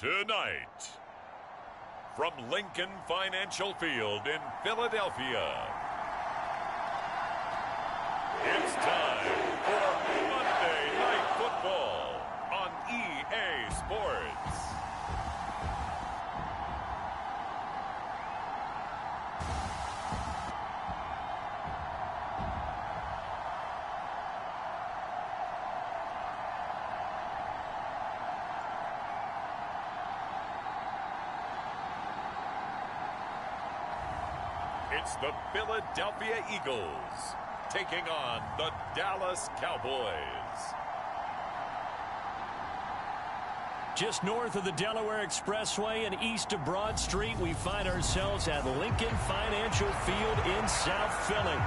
Tonight, from Lincoln Financial Field in Philadelphia, it's time for Monday Night Football on EA Sports. It's the Philadelphia Eagles taking on the Dallas Cowboys. Just north of the Delaware Expressway and east of Broad Street, we find ourselves at Lincoln Financial Field in South Philly.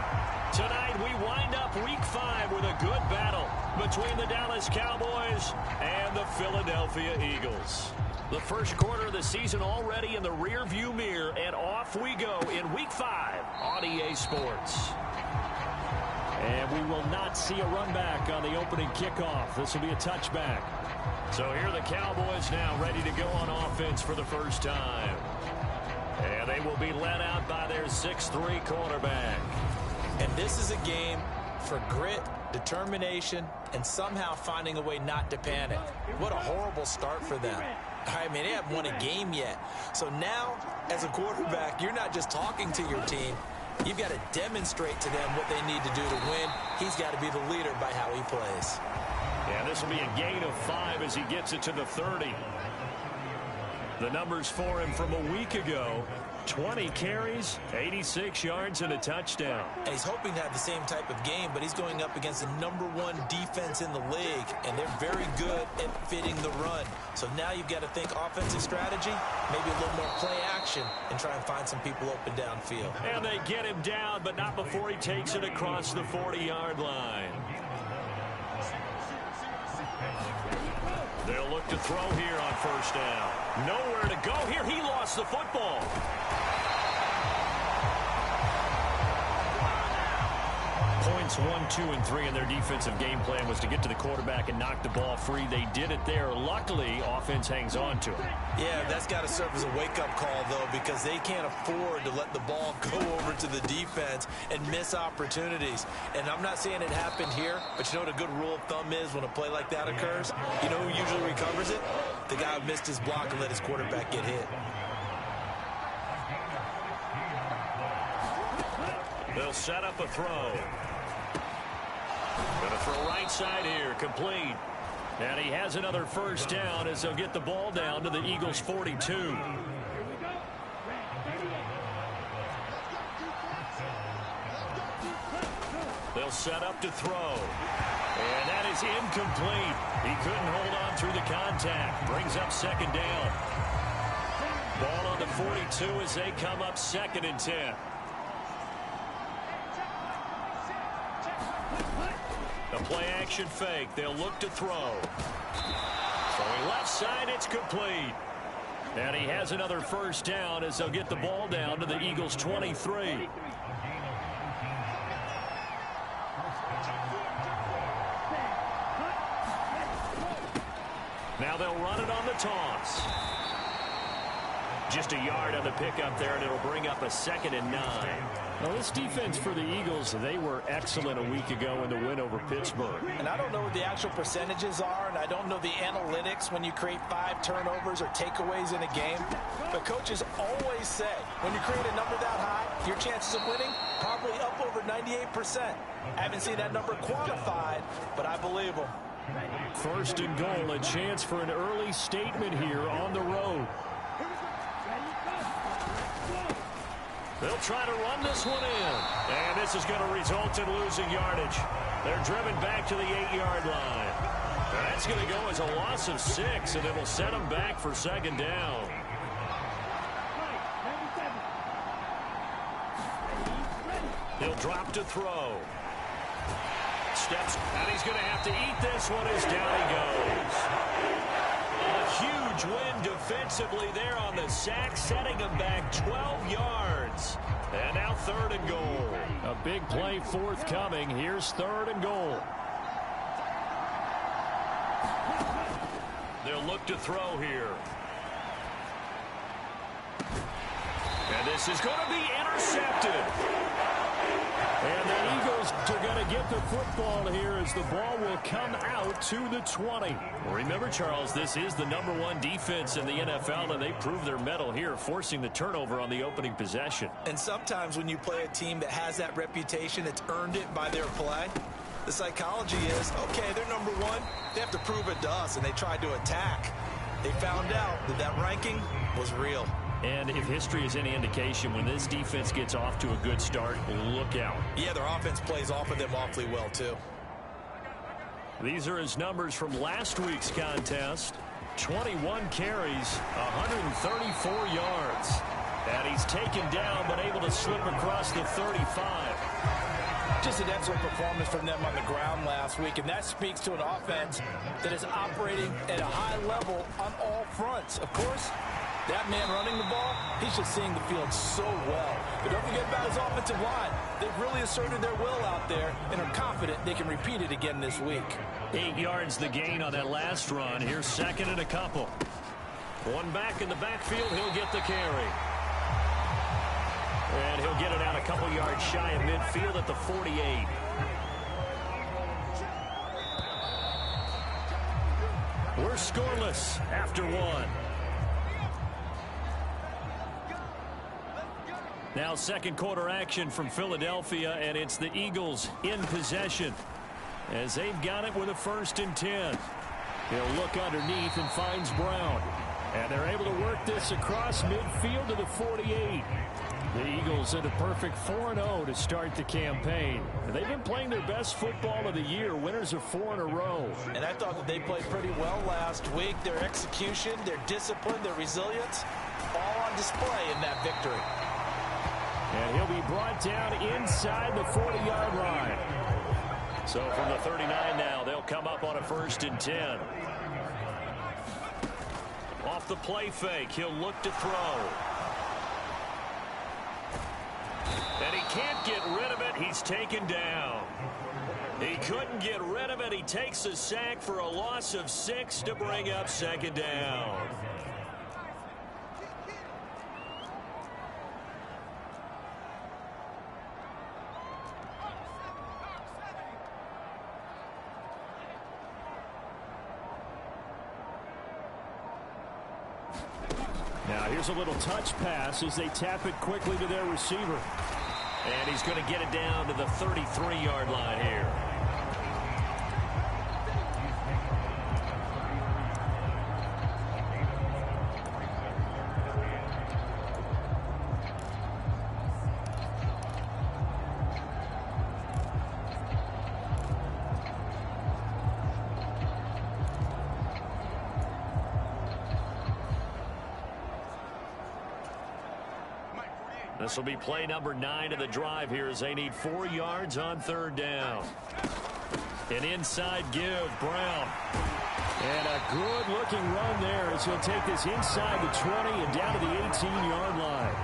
Tonight, we wind up Week 5 with a good battle between the Dallas Cowboys and the Philadelphia Eagles. The first quarter of the season already in the rearview mirror, and off we go in Week 5 on EA Sports. And we will not see a run back on the opening kickoff. This will be a touchback. So here are the Cowboys now ready to go on offense for the first time. And they will be led out by their 6'3" quarterback. And this is a game for grit, determination, and somehow finding a way not to panic. What a horrible start for them. I mean, they haven't won a game yet. So now, as a quarterback, you're not just talking to your team. You've got to demonstrate to them what they need to do to win. He's got to be the leader by how he plays. Yeah, this will be a gain of 5 as he gets it to the 30. The numbers for him from a week ago: 20 carries, 86 yards, and a touchdown. And he's hoping to have the same type of game, but he's going up against the #1 defense in the league, and they're very good at fitting the run. So now you've got to think offensive strategy, maybe a little more play action, and try and find some people open downfield. And they get him down, but not before he takes it across the 40-yard line. They'll look to throw here on first down. Nowhere to go here. He lost the football. Points 1, 2, and 3 in their defensive game plan was to get to the quarterback and knock the ball free. They did it there. Luckily, offense hangs on to it. Yeah, that's got to serve as a wake-up call, though, because they can't afford to let the ball go over to the defense and miss opportunities. And I'm not saying it happened here, but you know what a good rule of thumb is when a play like that occurs? You know who usually recovers it? The guy who missed his block and let his quarterback get hit. They'll set up a throw. Going to throw right side here, complete. And he has another first down as they'll get the ball down to the Eagles' 42. They'll set up to throw. And that is incomplete. He couldn't hold on through the contact. Brings up second down. Ball on the 42 as they come up 2nd and 10. A play-action fake. They'll look to throw. Throwing left side, it's complete. And he has another first down as they'll get the ball down to the Eagles' 23. Now they'll run it on the toss. Just a yard on the pickup there, and it'll bring up a 2nd and 9. Well, this defense for the Eagles, they were excellent a week ago in the win over Pittsburgh. And I don't know what the actual percentages are, and I don't know the analytics when you create 5 turnovers or takeaways in a game. But coaches always say, when you create a number that high, your chances of winning probably up over 98%. I haven't seen that number quantified, but I believe them. 1st and goal, a chance for an early statement here on the road. They'll try to run this one in. And this is going to result in losing yardage. They're driven back to the 8-yard line. That's going to go as a loss of 6, and it will set them back for 2nd down. He'll drop to throw. Steps, and he's going to have to eat this one as down he goes. A huge win defensively there on the sack, setting him back 12 yards. And now 3rd and goal. A big play forthcoming. Here's 3rd and goal. They'll look to throw here. This is going to be intercepted. And the Eagles are going to get the football here as the ball will come out to the 20. Remember, Charles, this is the #1 defense in the NFL, and they prove their mettle here, forcing the turnover on the opening possession. And sometimes when you play a team that has that reputation, it's earned it by their play. The psychology is, okay, they're #1. They have to prove it to us, and they tried to attack. They found out that that ranking was real. And if history is any indication, when this defense gets off to a good start, look out. Yeah, their offense plays off of them awfully well, too. These are his numbers from last week's contest. 21 carries, 134 yards. And he's taken down, but able to slip across the 35. Just an excellent performance from them on the ground last week, and that speaks to an offense that is operating at a high level on all fronts. Of course, that man running the ball, he's just seeing the field so well. But don't forget about his offensive line. They've really asserted their will out there and are confident they can repeat it again this week. 8 yards the gain on that last run. Here's second and a couple. One back in the backfield, he'll get the carry. And he'll get it out a couple yards shy of midfield at the 48. We're scoreless after one. Now second quarter action from Philadelphia, and it's the Eagles in possession as they've got it with a 1st and 10. He'll look underneath and finds Brown. And they're able to work this across midfield to the 48. The Eagles at a perfect 4-0 to start the campaign. They've been playing their best football of the year, winners of 4 in a row. And I thought that they played pretty well last week. Their execution, their discipline, their resilience, all on display in that victory. And he'll be brought down inside the 40-yard line. So from the 39 now, they'll come up on a 1st and 10. Off the play fake, he'll look to throw. And he can't get rid of it. He's taken down. He couldn't get rid of it. He takes a sack for a loss of 6 to bring up 2nd down. Now here's a little touch pass as they tap it quickly to their receiver. And he's going to get it down to the 33-yard line here. This will be play number 9 of the drive here as they need 4 yards on 3rd down. An inside give, Brown. And a good-looking run there as he'll take this inside the 20 and down to the 18-yard line.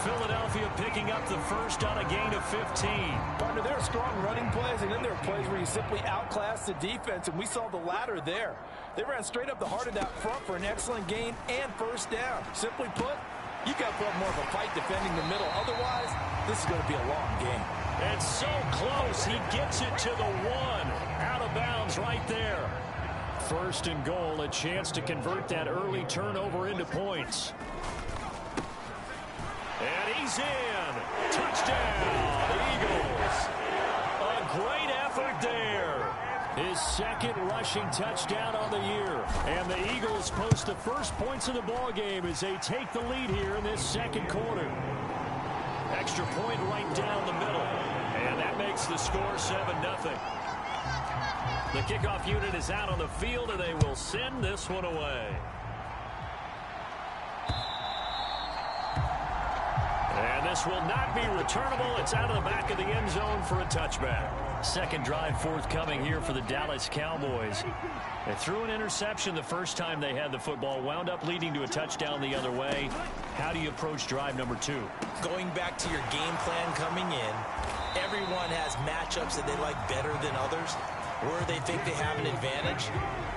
Philadelphia picking up the first on a gain of 15. Partner, there are strong running plays, and then there are plays where you simply outclass the defense, and we saw the latter there. They ran straight up the heart of that front for an excellent gain and 1st down. Simply put, you got to put up more of a fight defending the middle. Otherwise, this is going to be a long game. And so close. He gets it to the 1. Out of bounds right there. 1st and goal. A chance to convert that early turnover into points. And he's in. Touchdown, Eagles. A great effort there. His 2nd rushing touchdown on the year. And the Eagles post the first points of the ball game as they take the lead here in this 2nd quarter. Extra point right down the middle. And that makes the score 7-0. The kickoff unit is out on the field, and they will send this one away. And this will not be returnable. It's out of the back of the end zone for a touchback. Second drive forthcoming here for the Dallas Cowboys. They threw an interception the first time they had the football, wound up leading to a touchdown the other way. How do you approach drive number 2? Going back to your game plan coming in, everyone has matchups that they like better than others, where they think they have an advantage.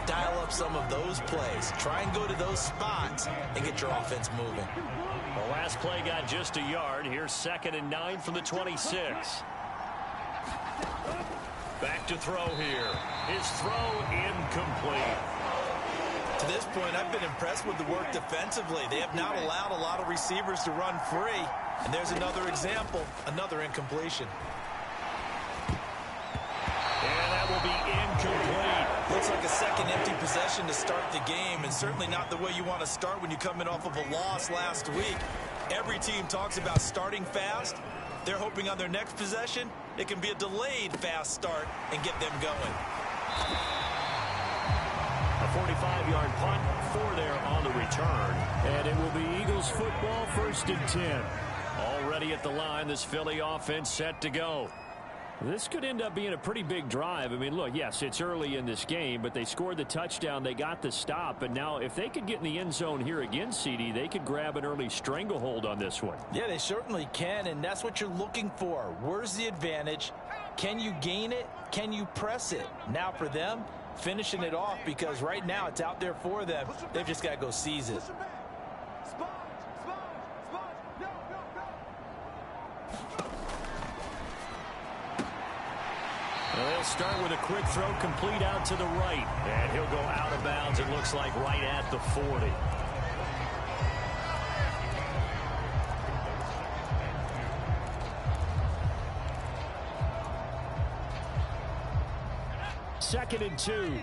dial up some of those plays. Try and go to those spots and get your offense moving. The last play got just a yard. Here's 2nd and 9 from the 26. Back to throw here. His throw incomplete. To this point, I've been impressed with the work defensively. They have not allowed a lot of receivers to run free. And there's another example, another incompletion. And that will be incomplete. Looks like a second empty possession to start the game, and certainly not the way you want to start when you come in off of a loss last week. Every team talks about starting fast. They're hoping on their next possession, it can be a delayed fast start and get them going. A 45-yard punt for there on the return. And it will be Eagles football, 1st and 10. Already at the line, this Philly offense set to go. This could end up being a pretty big drive. I mean, look, yes, it's early in this game, but they scored the touchdown. They got the stop. And now if they could get in the end zone here again, CD, they could grab an early stranglehold on this one. Yeah, they certainly can, and that's what you're looking for. Where's the advantage? Can you gain it? Can you press it? Now for them, finishing it off, because right now it's out there for them. They've just got to go seize it. Well, they'll start with a quick throw complete out to the right. And he'll go out of bounds, it looks like, right at the 40. Second and 2.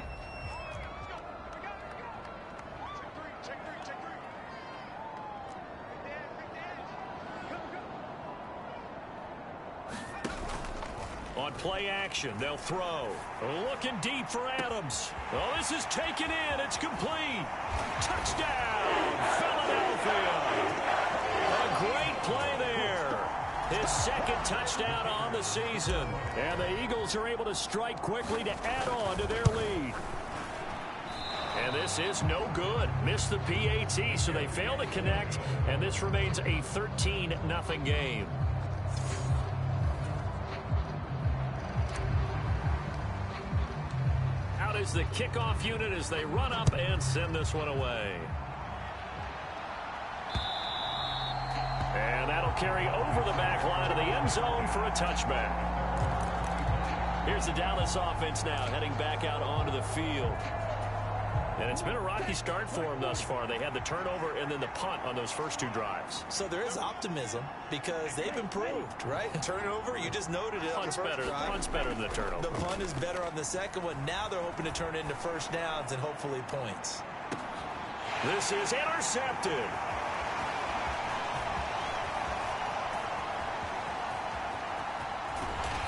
On play action, they'll throw. Looking deep for Adams. Oh, this is taken in. It's complete. Touchdown, Philadelphia. A great play there. His 2nd touchdown on the season. And the Eagles are able to strike quickly to add on to their lead. And this is no good. Missed the PAT, so they fail to connect. And this remains a 13-0 game. Is the kickoff unit as they run up and send this one away. And that'll carry over the back line of the end zone for a touchback. Here's the Dallas offense now heading back out onto the field. And it's been a rocky start for them thus far. They had the turnover and then the punt on those first 2 drives. So there is optimism because they've improved, right? Turnover, you just noted it. Punt's better. Punt's better than the turnover. The punt is better on the second one. Now they're hoping to turn into first downs and hopefully points. This is intercepted.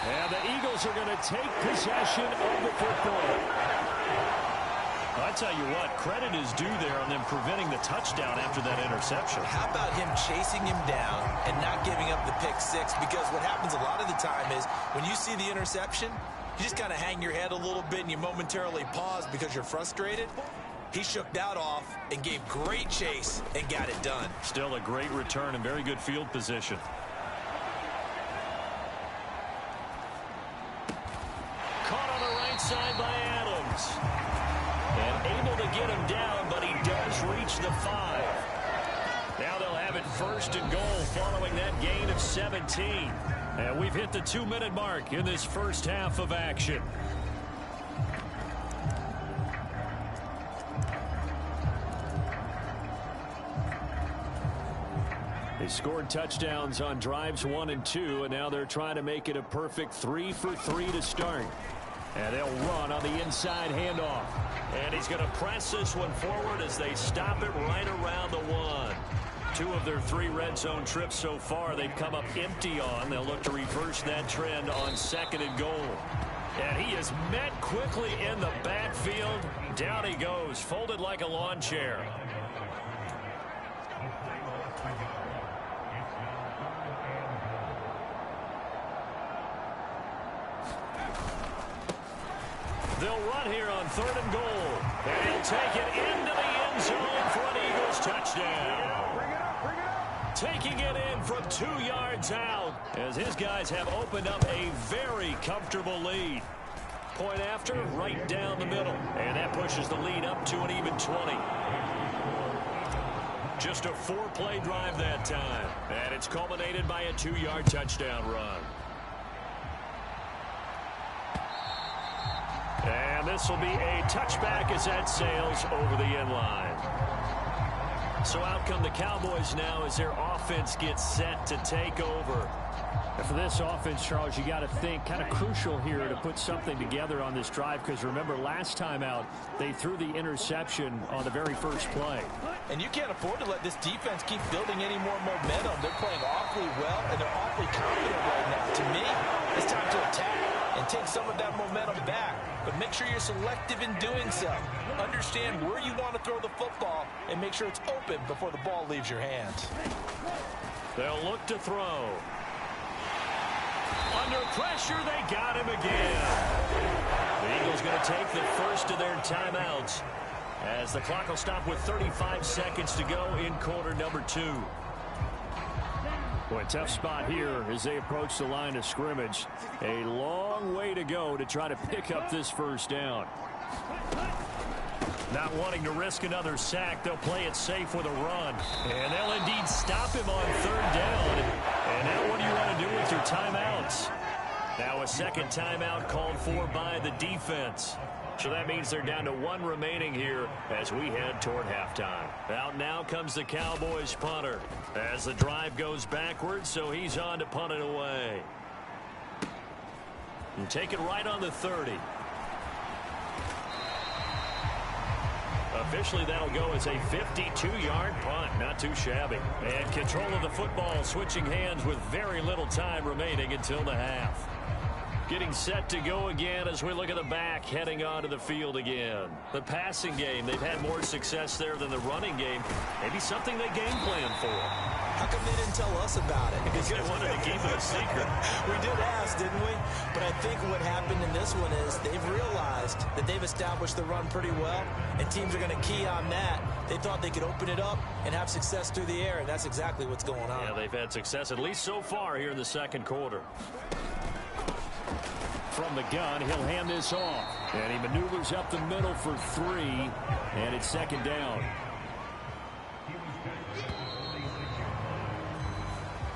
And the Eagles are going to take possession of the football. I tell you what, credit is due there on them preventing the touchdown after that interception. How about him chasing him down and not giving up the pick 6? Because what happens a lot of the time is when you see the interception, you just kind of hang your head a little bit and you momentarily pause because you're frustrated. He shook that off and gave great chase and got it done. Still a great return and very good field position. Caught on the right side by Adams. And able to get him down, but he does reach the 5. Now they'll have it 1st and goal following that gain of 17. And we've hit the 2-minute mark in this first half of action. They scored touchdowns on drives 1 and 2, and now they're trying to make it a perfect 3 for 3 to start. And they'll run on the inside handoff. And he's going to press this one forward as they stop it right around the 1. 2 of their 3 red zone trips so far they've come up empty on. They'll look to reverse that trend on 2nd and goal. And he is met quickly in the backfield. Down he goes, folded like a lawn chair. They'll run here on 3rd and goal. And he'll take it into the end zone for an Eagles touchdown. Taking it in from 2 yards out as his guys have opened up a very comfortable lead. Point after, right down the middle. And that pushes the lead up to an even 20. Just a 4-play drive that time. And it's culminated by a 2-yard touchdown run. And this will be a touchback as that sails over the end line. So out come the Cowboys now as their offense gets set to take over. And for this offense, Charles, you got to think kind of crucial here to put something together on this drive, because remember last time out they threw the interception on the very first play. And you can't afford to let this defense keep building any more momentum. They're playing awfully well, and they're awfully confident right now. To me, it's time to attack and take some of that momentum back. But make sure you're selective in doing so. Understand where you want to throw the football and make sure it's open before the ball leaves your hands. They'll look to throw. Under pressure, they got him again. The Eagles going to take the first of their timeouts as the clock will stop with 35 seconds to go in quarter number 2. Boy, tough spot here as they approach the line of scrimmage. A long way to go to try to pick up this first down. Not wanting to risk another sack, they'll play it safe with a run. And they'll indeed stop him on 3rd down. And now what do you want to do with your timeouts? Now a second timeout called for by the defense. So that means they're down to 1 remaining here as we head toward halftime. Out now comes the Cowboys punter as the drive goes backwards, so he's on to punt it away. And take it right on the 30. Officially, that'll go as a 52-yard punt. Not too shabby. And control of the football switching hands with very little time remaining until the half. Getting set to go again as we look at the back heading onto the field again. The passing game, they've had more success there than the running game. Maybe something they game plan for. How come they didn't tell us about it? Because they wanted to keep it a secret. We did ask, didn't we? But I think what happened in this one is they've realized that they've established the run pretty well, and teams are going to key on that. They thought they could open it up and have success through the air, and that's exactly what's going on. Yeah, they've had success, at least so far, here in the second quarter. From the gun, he'll hand this off. And he maneuvers up the middle for 3, and it's 2nd down.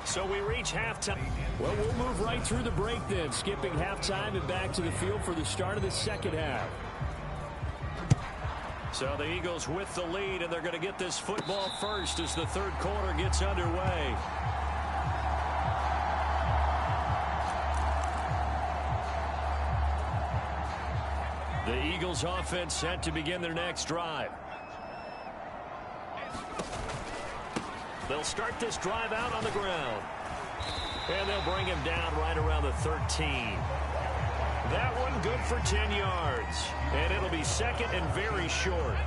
So we reach halftime. Well, we'll move right through the break then, skipping halftime and back to the field for the start of the second half. So the Eagles with the lead, and they're going to get this football first as the third quarter gets underway. The Eagles offense set to begin their next drive. They'll start this drive out on the ground. And they'll bring him down right around the 13. That one good for 10 yards. And it'll be second and very short.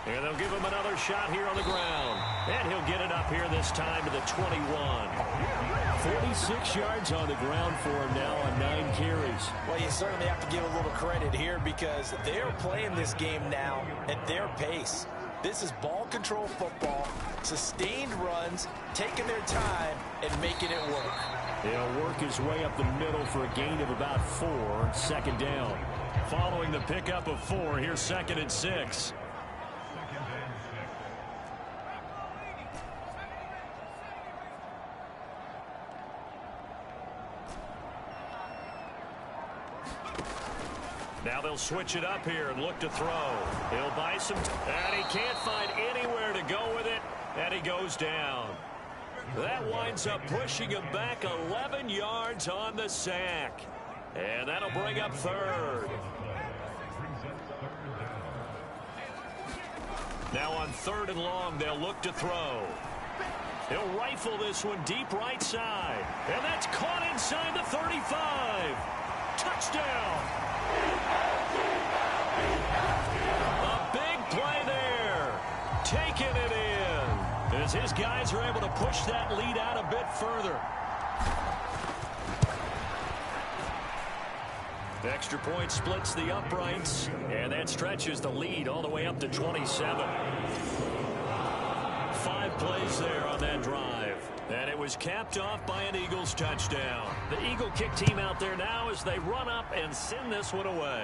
And they'll give him another shot here on the ground. And he'll get it up here this time to the 21. 46 yards on the ground for him now on 9 carries. Well, you certainly have to give a little credit here because they're playing this game now at their pace. This is ball control football, sustained runs, taking their time and making it work. He'll work his way up the middle for a gain of about 4, 2nd down. Following the pickup of 4, here's 2nd and 6. Now they'll switch it up here and look to throw. He'll buy some, and he can't find anywhere to go with it, and he goes down. That winds up pushing him back 11 yards on the sack. And that'll bring up 3rd. Now on 3rd and long, they'll look to throw. He'll rifle this one deep right side. And that's caught inside the 35. Touchdown. A big play there. Taking it in. As his guys are able to push that lead out a bit further. Extra point splits the uprights, and that stretches the lead all the way up to 27. 5 plays there on that drive. And it was capped off by an Eagles touchdown. The Eagle kick team out there now as they run up and send this one away.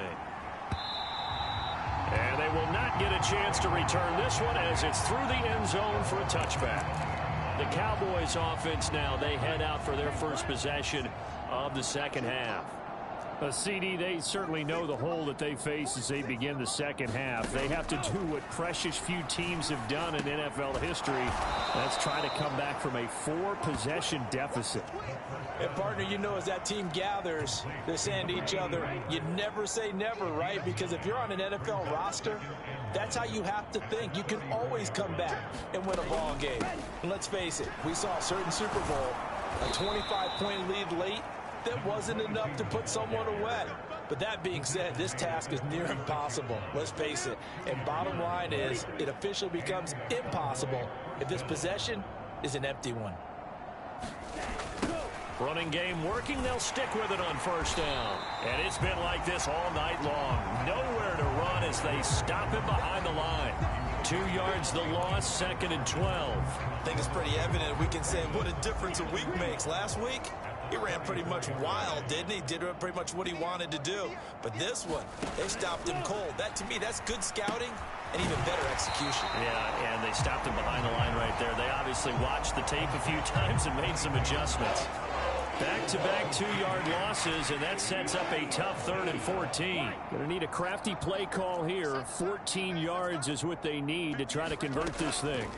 And they will not get a chance to return this one as it's through the end zone for a touchback. The Cowboys offense now, they head out for their first possession of the second half. CD, they certainly know the hole that they face as they begin the second half. They have to do what precious few teams have done in NFL history. That's try to come back from a 4-possession deficit. And, partner, you know, as that team gathers, they're saying to each other, you never say never, right? Because if you're on an NFL roster, that's how you have to think. You can always come back and win a ball game. And let's face it, we saw a certain Super Bowl, a 25-point lead late, that wasn't enough to put someone away. But that being said, this task is near impossible. Let's face it. And bottom line is, it officially becomes impossible if this possession is an empty one. Running game working. They'll stick with it on first down. And it's been like this all night long. Nowhere to run as they stop him behind the line. 2 yards the loss, 2nd and 12. I think it's pretty evident. We can say what a difference a week makes. Last week, he ran pretty much wild, didn't he? Did pretty much what he wanted to do. But this one, they stopped him cold. That, to me, that's good scouting and even better execution. Yeah, and they stopped him behind the line right there. They obviously watched the tape a few times and made some adjustments. Back-to-back 2-yard losses, and that sets up a tough 3rd and 14. Going to need a crafty play call here. 14 yards is what they need to try to convert this thing.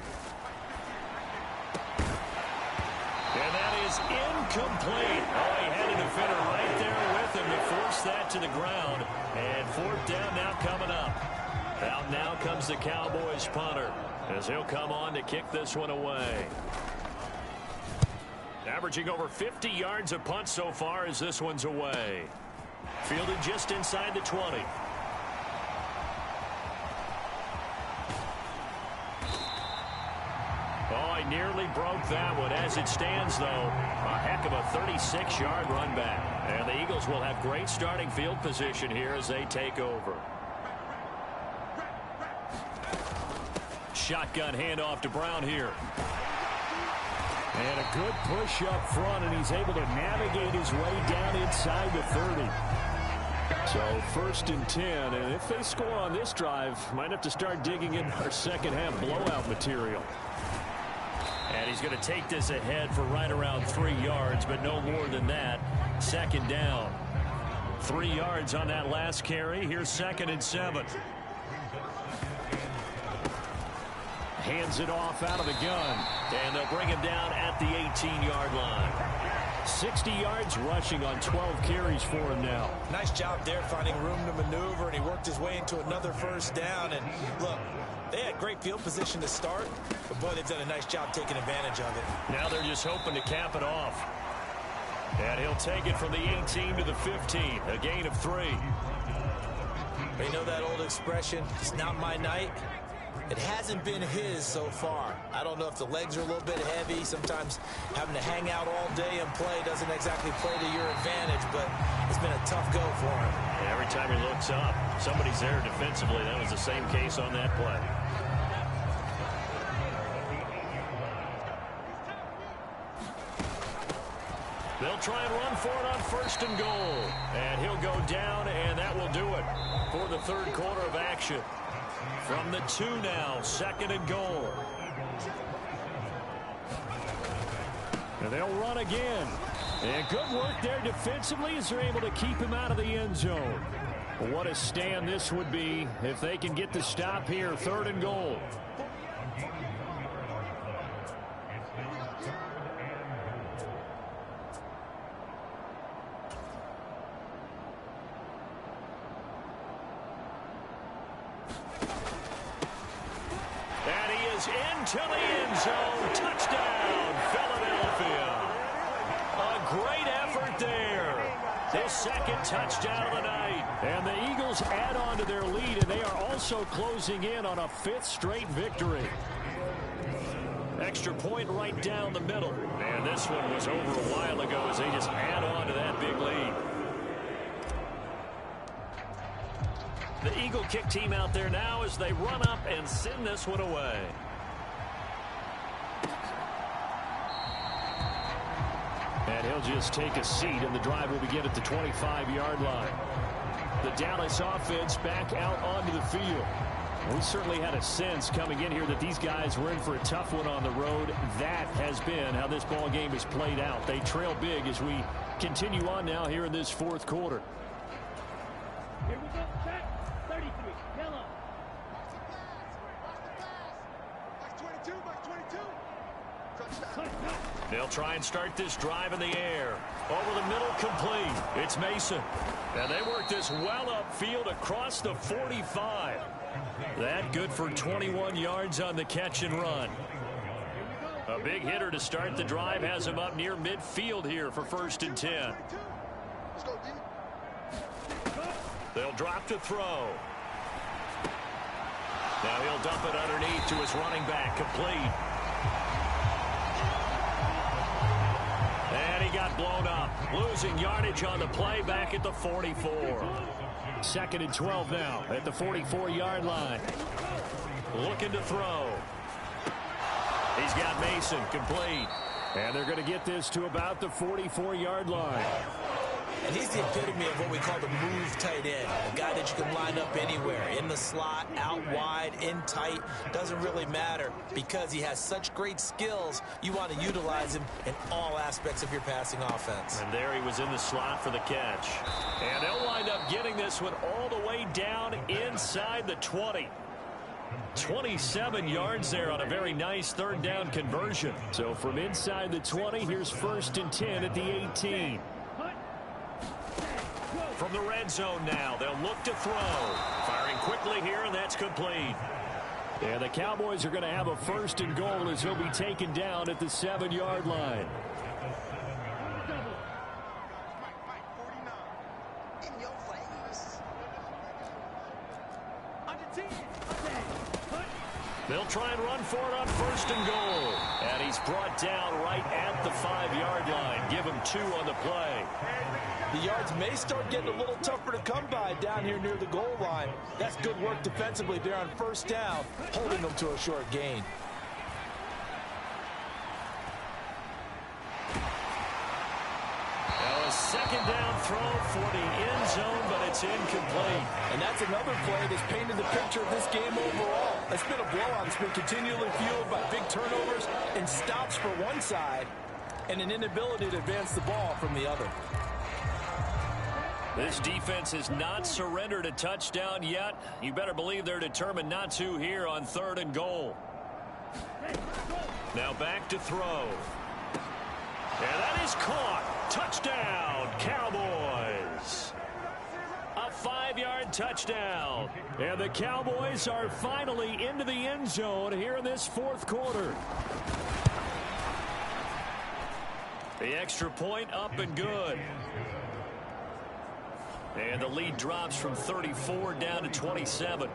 And that is incomplete. Oh, he had a defender right there with him to force that to the ground. And 4th down now coming up. Out now comes the Cowboys punter as he'll come on to kick this one away. Averaging over 50 yards a punt so far as this one's away. Fielded just inside the 20. Oh, I nearly broke that one. As it stands, though, a heck of a 36-yard run back. And the Eagles will have great starting field position here as they take over. Shotgun handoff to Brown here. And a good push up front, and he's able to navigate his way down inside the 30. So 1st and 10, and if they score on this drive, might have to start digging in our second half blowout material. And he's going to take this ahead for right around 3 yards, but no more than that. 2nd down. 3 yards on that last carry. Here's 2nd and 7. Hands it off out of the gun. And they'll bring him down at the 18-yard line. 60 yards rushing on 12 carries for him now. Nice job there finding room to maneuver, and he worked his way into another 1st down. And look, they had great field position to start, but boy, they've done a nice job taking advantage of it. Now they're just hoping to cap it off. And he'll take it from the 18 to the 15. A gain of 3. You know that old expression, it's not my night? It hasn't been his so far. I don't know if the legs are a little bit heavy. Sometimes having to hang out all day and play doesn't exactly play to your advantage, but it's been a tough go for him. And every time he looks up, somebody's there defensively. That was the same case on that play. They'll try and run for it on 1st and goal. And he'll go down, and that will do it for the 3rd quarter of action. From the 2 now, 2nd and goal. And they'll run again. And good work there defensively as they're able to keep him out of the end zone. Well, what a stand this would be if they can get the stop here, 3rd and goal. Into the end zone. Touchdown, Philadelphia. A great effort there. His 2nd touchdown of the night. And the Eagles add on to their lead, and they are also closing in on a 5th straight victory. Extra point right down the middle. And this one was over a while ago as they just add on to that big lead. The Eagle kick team out there now as they run up and send this one away. they'll just take a seat, and the drive will begin at the 25-yard line. The Dallas offense back out onto the field. We certainly had a sense coming in here that these guys were in for a tough one on the road. That has been how this ball game is played out. They trail big as we continue on now here in this fourth quarter. Here we go. Check. 33. Yellow. Box 22. Box 22. They'll try and start this drive in the air. Over the middle, complete. It's Mason. And they work this well upfield across the 45. That good for 21 yards on the catch and run. A big hitter to start the drive has him up near midfield here for 1st and 10. Let's go, D. They'll drop to throw. Now he'll dump it underneath to his running back, complete. And he got blown up, losing yardage on the play back at the 44. 2nd and 12 now at the 44-yard line. Looking to throw. He's got Mason, complete. And they're going to get this to about the 44-yard line. And he's the epitome of what we call the move tight end. A guy that you can line up anywhere. In the slot, out wide, in tight. Doesn't really matter because he has such great skills. You want to utilize him in all aspects of your passing offense. And there he was in the slot for the catch. And they'll wind up getting this one all the way down inside the 20. 27 yards there on a very nice 3rd down conversion. So from inside the 20, here's 1st and 10 at the 18. From the red zone now, they'll look to throw. Firing quickly here, and that's complete. And the Cowboys are going to have a 1st and goal as he'll be taken down at the 7-yard line. In your face. They'll try and run for it on 1st and goal. And he's brought down right at the 5-yard line. Give him 2 on the play. The yards may start getting a little tougher to come by down here near the goal line. That's good work defensively there on 1st down, holding them to a short gain. Now a 2nd down throw for the end zone, but it's incomplete. And that's another play that's painted the picture of this game overall. It's been a blowout. It's been continually fueled by big turnovers and stops for one side and an inability to advance the ball from the other. This defense has not surrendered a touchdown yet. You better believe they're determined not to here on 3rd and goal. Now back to throw. And that is caught. Touchdown, Cowboys. A 5-yard touchdown. And the Cowboys are finally into the end zone here in this 4th quarter. The extra point up and good. And the lead drops from 34 down to 27.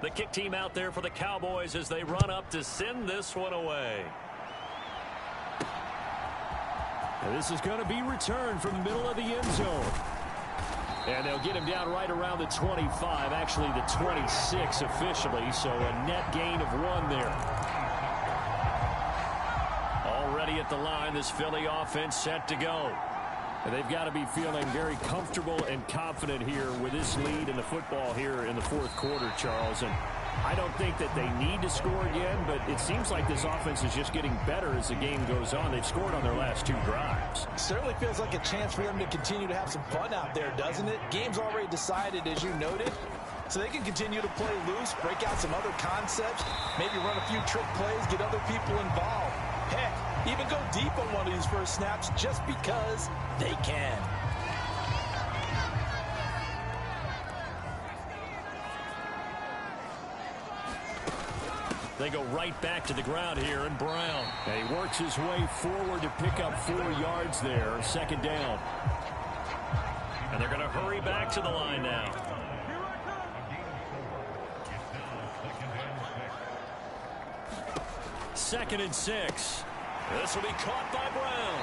The kick team out there for the Cowboys as they run up to send this one away. And this is going to be returned from the middle of the end zone. And they'll get him down right around the 25, actually the 26 officially, so a net gain of 1 there. Already at the line, this Philly offense set to go. And they've got to be feeling very comfortable and confident here with this lead in the football here in the 4th quarter, Charles. And I don't think that they need to score again, but it seems like this offense is just getting better as the game goes on. They've scored on their last 2 drives. Certainly feels like a chance for them to continue to have some fun out there, doesn't it? Game's already decided, as you noted, so they can continue to play loose, break out some other concepts, maybe run a few trick plays, get other people involved. Heck, even go deep on one of these first snaps just because they can. They go right back to the ground here, and Brown. And he works his way forward to pick up 4 yards there, 2nd down. And they're going to hurry back to the line now. Second and 6. This will be caught by Brown.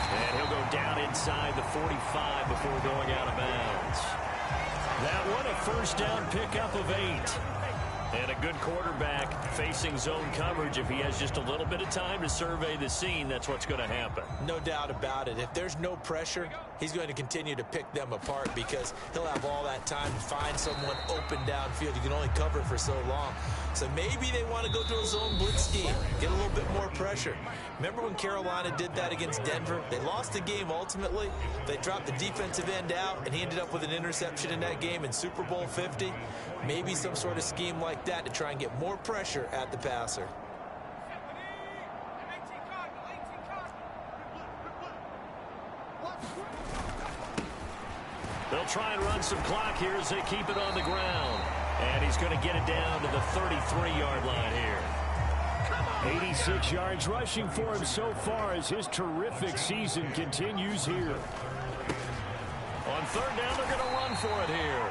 And he'll go down inside the 45 before going out of bounds. That one a first down pickup of 8. And a good quarterback facing zone coverage. If he has just a little bit of time to survey the scene, that's what's going to happen. No doubt about it. If there's no pressure, he's going to continue to pick them apart because he'll have all that time to find someone open downfield. You can only cover for so long. So maybe they want to go to a zone blitz scheme, get a little bit more pressure. Remember when Carolina did that against Denver? They lost the game ultimately. They dropped the defensive end out, and he ended up with an interception in that game in Super Bowl 50. Maybe some sort of scheme like that to try and get more pressure at the passer. They'll try and run some clock here as they keep it on the ground. And he's going to get it down to the 33-yard line here. 86 yards rushing for him so far as his terrific season continues here. On third down, they're going to run for it here.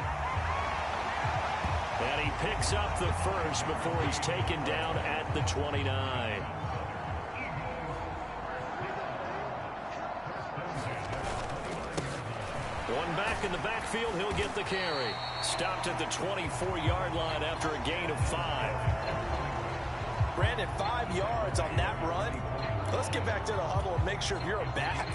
And he picks up the first before he's taken down at the 29. One back in the backfield, he'll get the carry. Stopped at the 24-yard line after a gain of 5. Brandon, 5 yards on that run. Let's get back to the huddle and make sure if you're a back,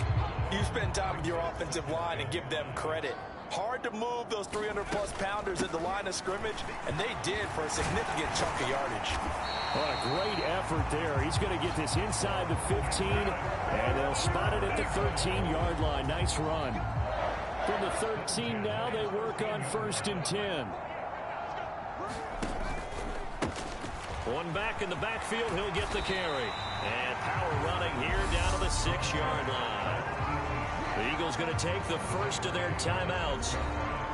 you spend time with your offensive line and give them credit. Hard to move those 300-plus pounders at the line of scrimmage, and they did for a significant chunk of yardage. What a great effort there. He's going to get this inside the 15, and they'll spot it at the 13-yard line. Nice run. From the 13 now, they work on 1st and 10. One back in the backfield, he'll get the carry. And power running here down to the 6-yard line. The Eagles going to take the first of their timeouts.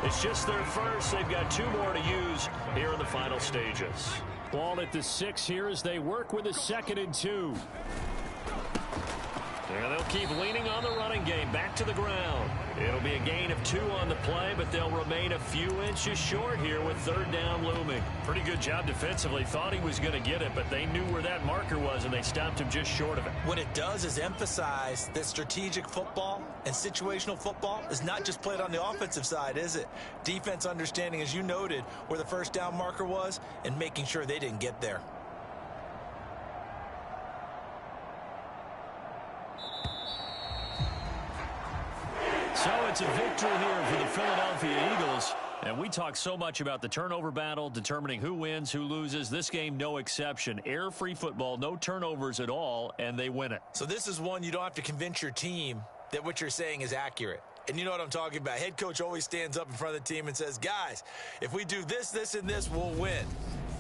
It's just their first. They've got 2 more to use here in the final stages. Ball at the 6 here as they work with a 2nd and 2. And they'll keep leaning on the running game. Back to the ground. It'll be a gain of 2 on the play, but they'll remain a few inches short here with 3rd down looming. Pretty good job defensively. Thought he was going to get it, but they knew where that marker was, and they stopped him just short of it. What it does is emphasize that strategic football and situational football is not just played on the offensive side, is it? Defense understanding, as you noted, where the 1st down marker was and making sure they didn't get there. So it's a victory here for the Philadelphia Eagles. And we talk so much about the turnover battle, determining who wins, who loses. This game, no exception. Error-free football, no turnovers at all, and they win it. So this is one you don't have to convince your team that what you're saying is accurate. And you know what I'm talking about. Head coach always stands up in front of the team and says, guys, if we do this, this, and this, we'll win.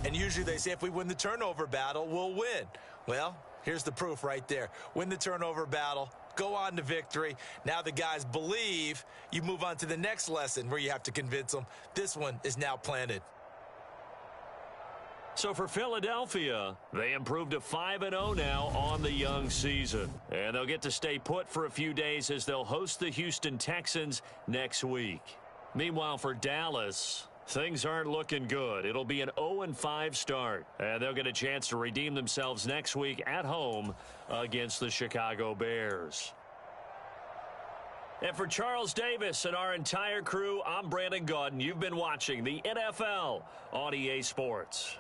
And usually they say if we win the turnover battle, we'll win. Well, here's the proof right there. Win the turnover battle. Go on to victory. Now the guys believe. You move on to the next lesson where you have to convince them. This one is now planted. So for Philadelphia, they improved to 5-0 now on the young season. And they'll get to stay put for a few days as they'll host the Houston Texans next week. Meanwhile, for Dallas, things aren't looking good. It'll be an 0-5 start. And they'll get a chance to redeem themselves next week at home against the Chicago Bears. And for Charles Davis and our entire crew, I'm Brandon Gaudin. You've been watching the NFL on EA Sports.